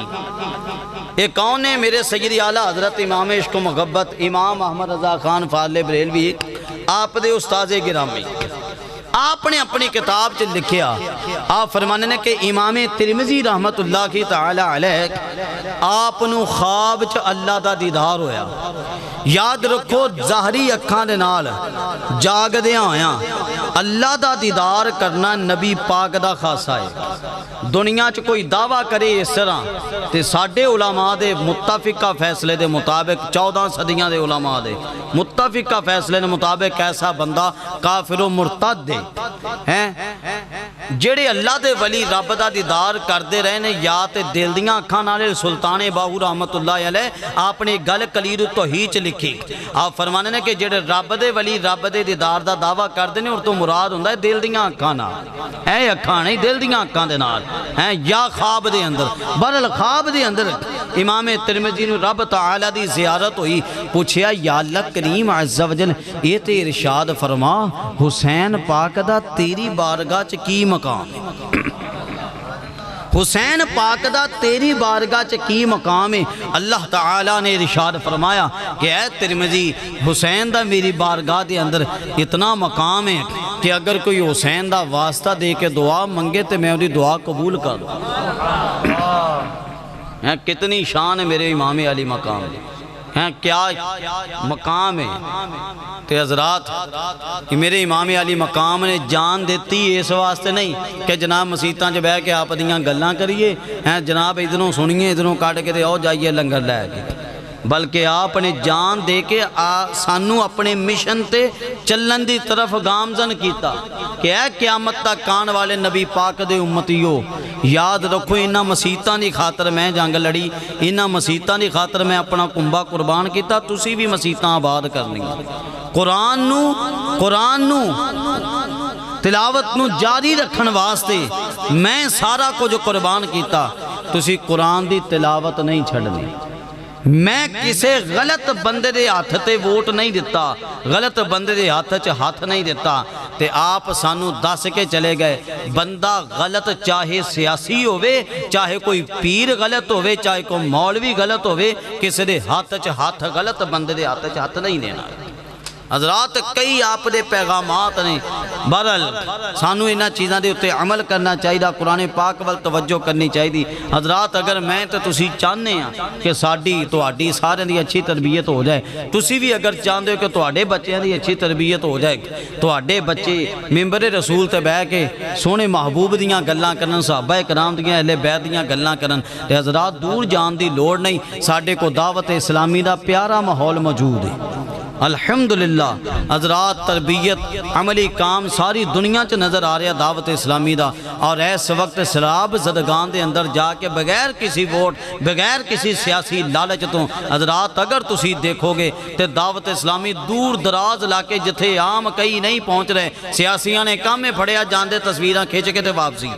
یہ کون ہے میرے سیدی اعلیٰ حضرت امام عشق و محبت امام احمد رضا خان فاضل بریلوی آپ دے استاذ گرامی آپ نے اپنی کتاب چ لکھیا آپ فرمانے نے کہ امام ترمذی رحمت اللہ کی تعالی علیہ آپ نو خواب چ اللہ دا دیدار ہویا یاد رکھو ظاہری اکھاں دے نال جاگ دے آیا اللہ دا دیدار کرنا نبی پاک دا خاصہ ہے دنیا چ کوئی دعویٰ کرے اس طرح تے ساڑھے علماء دے متفقہ فیصلے دے مطابق 14 صدیاں دے علماء دے متفقہ فیصلے دے مطابق ایسا بندہ کافر و مرتد دے ہیں جڑے اللہ دے ولی رب دا دیدار کردے رہے نے یا تے دل دیاں اکھاں نال سلطان باہو رحمت اللہ علیہ آپ نے گل کلید توحید چ لکھی آپ فرمانے نے کہ جڑے رب دے ولی رب دے دیدار دا دعویٰ کردے نے اور تو مراد ہوندا ہے دل دیاں اکھاں نال اے اکھاں نہیں دل دیاں اکھاں دے نال ہیں یا خواب دے اندر بہرحال خواب دے اندر امام ترمذی نو رب تعالی دی زیارت ہوئی پوچھیا یا اللہ کریم عز و جل یہ تے ارشاد فرما حسین پاک دا تیری بارگاہ چ کی مقام ہے حسین پاک دا تیری بارگاہ چ کی مقام ہے اللہ تعالیٰ نے ارشاد فرمایا کہ اے ترمذی حسین دا میری بارگاہ دے اندر اتنا مقام ہے کہ اگر کوئی حسین دا واسطہ دے کے دعا منگے تو میں انہی دعا قبول کر دوں کتنی شان ہے میرے امام علی مقام کیا مقام ہے تو حضرات میرے امام علی مقام نے جان دیتی اس واسطے نہیں کہ جناب مسیتاں جو بہ کے آپ دیاں گلاں کریے جناب ادھروں سنیے ادھروں کاٹ کے دے آؤ جائیے لنگر لے کے بلکہ آپ نے جان دے کے سانو اپنے مشن تے چلن دی طرف گامزن کیتا کہ اے قیامت تک آن والے نبی پاک دے امتیو یاد رکھو انہاں مسیتاں دی خاطر میں جنگ لڑی، انہاں مسیتاں دی خاطر میں اپنا کنبہ قربان کیتا، تسی بھی مسیتاں آباد کرنی قرآن نو تلاوت نو جاری رکھن واسطے میں سارا کچھ قربان کیتا، تسی قرآن دی تلاوت نہیں چھڑنی۔ میں کسے غلط بندے دے ہاتھ تے ووٹ نہیں دیتا، غلط بندے دے ہاتھ ہاتھ نہیں دیتا، تے آپ سانو دس کے چلے گئے بندہ غلط چاہے سیاسی ہوئے، چاہے کوئی پیر غلط ہوئے، چاہے کوئی مولوی غلط ہوئے، کسے دے ہاتھ غلط بندے دے ہاتھ نہیں دینا۔ حضرات کئی آپ دے پیغامات نے، بہرحال سانو انہاں چیزاں دے اتے عمل کرنا چاہیے، قرآن پاک وال توجہ کرنی چاہیے۔ حضرات اگر میں تو تسی چاہنے ہیں کہ ساڈی تہاڈی سارے دی اچھی تربیت ہو جائے، تسی بھی اگر چاہتے ہو کہ تہاڈے بچیاں دی اچھی تربیت ہو جائے، تہاڈے بچے ممبر رسول تے بیٹھ کے سونے محبوب دیاں گلاں کرن، صحابہ کرام دیاں اہل بیت دیاں گلاں کرن، تے حضرات دور جان دی لوڑ نہیں، ساڈے کو دعوت اسلامی دا پیارا ماحول موجود ہے الحمدللہ۔ حضرات تربیت عملی کام ساری دنیا چ نظر آ رہا دعوت اسلامی دا، اور اس وقت سراب زدگان دے اندر جا کے بغیر کسی ووٹ، بغیر کسی سیاسی لالچ تو حضرات اگر تسی دیکھو گے تے دعوت اسلامی دور دراز علاقے جتھے عام کئی نہیں پہنچ رہے، سیاسیاں نے کامے پھڑیا جاندے تصویراں کھینچ کے تے واپسی،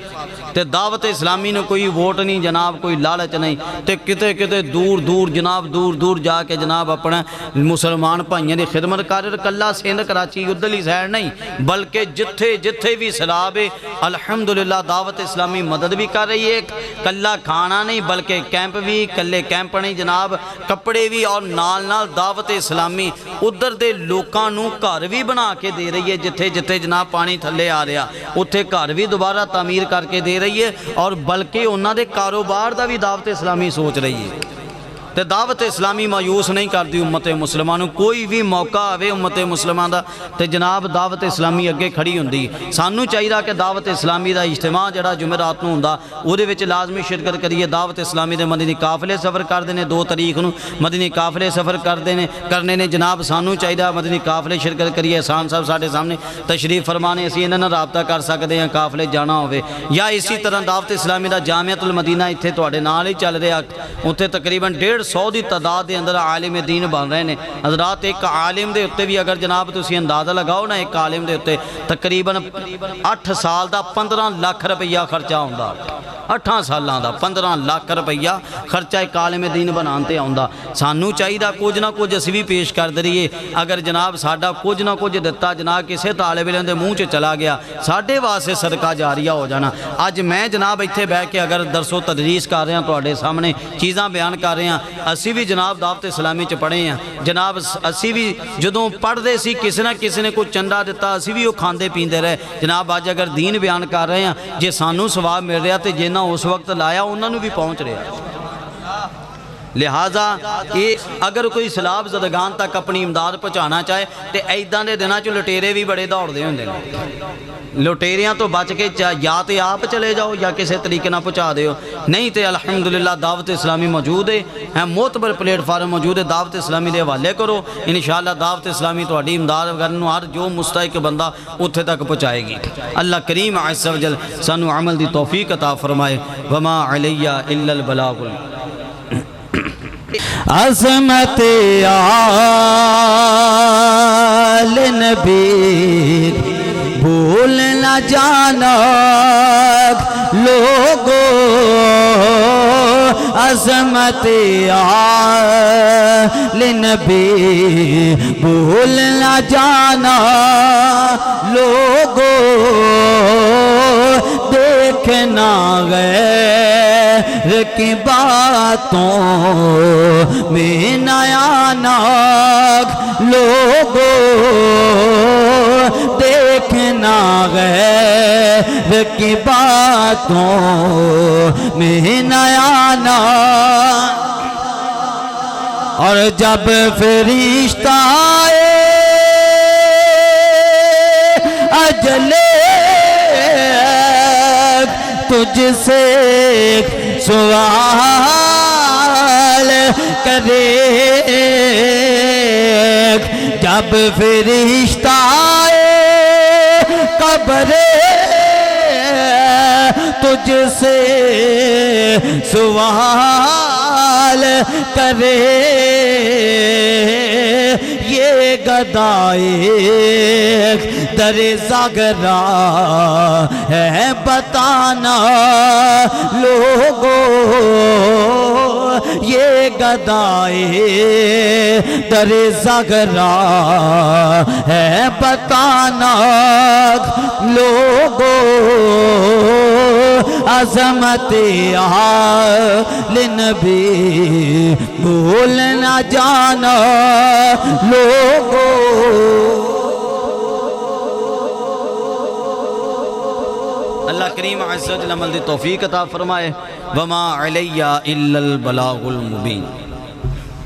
تے دعوت اسلامی نے کوئی ووٹ نہیں جناب، کوئی لالچ نہیں، تے کتے کتے دور دور جناب دور دور جا کے جناب اپنا مسلمان بھائی یعنی خدمت کر کلا سندھ کراچی ادھرلی سائڈ نہیں، بلکہ جتھے بھی سراب ہے الحمدللہ دعوت اسلامی مدد بھی کر رہی ہے، کلا کھانا نہیں بلکہ کیمپ بھی، کلے کیمپ نہیں جناب، کپڑے بھی، اور نال نال دعوت اسلامی ادھر دے لوکاں نو گھر بھی بنا کے دے رہی ہے، جتھے جناب پانی تھلے آ رہا اتھے گھر بھی دوبارہ تعمیر کر کے دے رہی ہے، اور بلکہ انہاں دے کاروبار دا بھی دعوت اسلامی سوچ رہی ہے۔ تے دعوت اسلامی مایوس نہیں کر دی امت مسلمانوں، کوئی بھی موقع آوے امت مسلمان دا تے جناب دعوت اسلامی اگے کھڑی ہوندی۔ سانو چاہیے کہ دعوت اسلامی دا اجتماع جڑا جمعرات نوں ہوندا اودے وچ لازمی شرکت کریے۔ دعوت اسلامی دے مدنی قافلے سفر کردے نے 2 تاریخ نوں مدنی قافلے سفر کرنے نے جناب، سانو چاہیے مدنی قافلے شرکت کریے۔ احسان صاحب ساڈے سامنے تشریف فرمانے، اسی انہاں نال رابطہ کر سکدے ہاں قافلے جانا ہوے، یا اسی طرح دعوت اسلامی دا جامعۃ المدینہ ایتھے تواڈے نال ہی چل رہا، اتھے تقریباً 150 دی تعداد دے اندر عالم دین بن رہے ہیں۔ حضرات ایک عالم دے اتے بھی اگر جناب تسی اندازہ لگاؤ نا، ایک عالم دے اتے تقریباً 8 سال دا 15 لاکھ روپیہ خرچہ ہوندا، 8 سالاں دا 15 لاکھ روپیہ خرچہ ایک عالم دین بنان تے آوندا۔ سانو چاہیے کچھ نہ کچھ اسی بھی پیش کر دئیے، اگر جناب ساڈا کچھ نہ کچھ دتا جناب کسے طالب علم دے منہ چ چلا گیا، ساڈے واسطے صدقہ جاریہ ہو جانا۔ اج میں جناب ایتھے بیٹھ کے اگر درس و تدریس کر رہا تواڈے سامنے چیزاں بیان کر رہے ہیں، اسی بھی جناب دعوت اسلامی چ پڑھے ہیں جناب، اسی بھی جدوں پڑھتے سی کسی نہ کسی نے کوئی چندہ دیتا، اسی بھی وہ کھاندے پیندے رہے جناب۔ اج اگر دین بیان کر رہے ہیں، جے سانو ثواب مل رہا تو جنہ اس وقت لایا انہوں نے بھی پہنچ رہا۔ لہٰذا اگر کوئی سیلاب زدگان تک اپنی امداد پہنچانا چاہے تو ایداں دے دناں چ لٹیرے بھی بڑے دوڑدے ہوندے نے، لٹیریاں تو بچ کے یا تو آپ چلے جاؤ یا کسی طریقے نہ پہنچا دیو، نہیں تو الحمدللہ دعوت اسلامی موجود ہے، معتبر پلیٹ فارم موجود ہے، دعوت اسلامی دے حوالے کرو، انشاءاللہ دعوت اسلامی تہاڈی امداد کرن ہر جو مستحق بندہ اتھے تک پہنچائے گی۔ اللہ کریم عز و جل سانو عمل دی توفیق عطا فرمائے۔ وما علیہ الا البلاغ۔ عظمت آل نبی بھول نہ جانا لوگوں، عظمت آل نبی بھول نہ جانا لوگوں، دیکھنا غیر کی باتوں میں نیا ناک لوگوں، دیکھنا غیر کی باتوں میں نیا ناک۔ اور جب فرشتہ آئے اجل تجھ سے سوال سوال کرے جب فرشتہ قبر تجھ سے سوال کرے یہ گدائے در زاگرہ ہے بتانا لوگوں یہ گدائے در زاگرہ ہے بتانا لوگوں عظمت آل نبی بھول نہ جانا لوگوں اللہ کریم عز و جل عمل دی توفیق عطا فرمائے وما علیہ الا البلاغ المبین